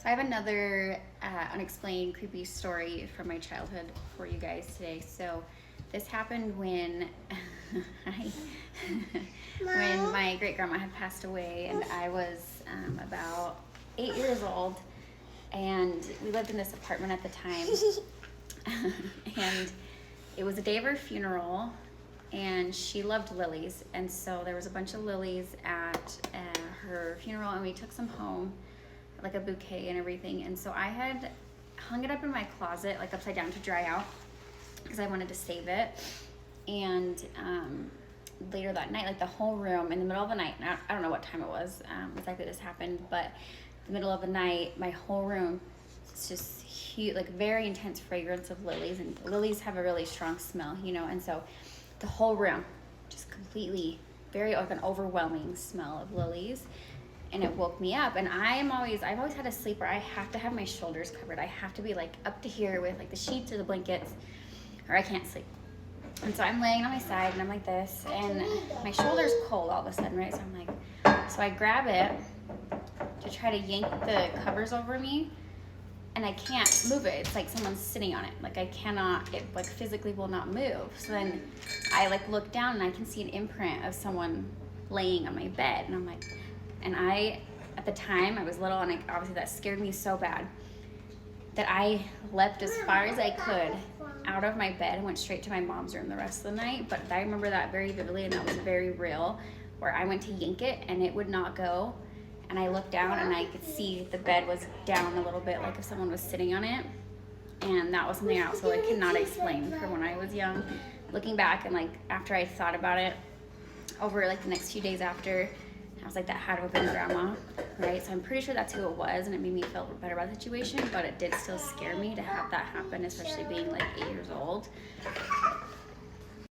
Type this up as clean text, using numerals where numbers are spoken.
So I have another unexplained creepy story from my childhood for you guys today. So this happened when when my great grandma had passed away, and I was about 8 years old, and we lived in this apartment at the time. And it was the day of her funeral, and she loved lilies, and so there was a bunch of lilies at her funeral, and we took some home, like a bouquet and everything. And so I had hung it up in my closet, like upside down, to dry out because I wanted to save it. And later that night, like the whole room in the middle of the night, I don't know what time it was exactly this happened, but the middle of the night, my whole room, it's just huge, like very intense fragrance of lilies, and lilies have a really strong smell, you know. And so the whole room just completely, very like an overwhelming smell of lilies. And it woke me up, and I've always had a sleep where I have to have my shoulders covered. I have to be like up to here with like the sheets or the blankets, or I can't sleep. And so I'm laying on my side and I'm like this, and my shoulder's cold all of a sudden, right? So I'm like, so I grab it to try to yank the covers over me, and I can't move it. It's like someone's sitting on it. Like I cannot, it like physically will not move. So then I like look down and I can see an imprint of someone laying on my bed, and I'm like, and at the time, I was little, and obviously that scared me so bad that I leapt as far as I could out of my bed and went straight to my mom's room the rest of the night. But I remember that very vividly, and that was very real, where I went to yank it and it would not go. And I looked down and I could see the bed was down a little bit, like if someone was sitting on it. And that was something I also like cannot explain from when I was young. Looking back, and like after I thought about it over like the next few days after, I was like, that had to have been grandma, right? So I'm pretty sure that's who it was, and it made me feel better about the situation, but it did still scare me to have that happen, especially being like 8 years old.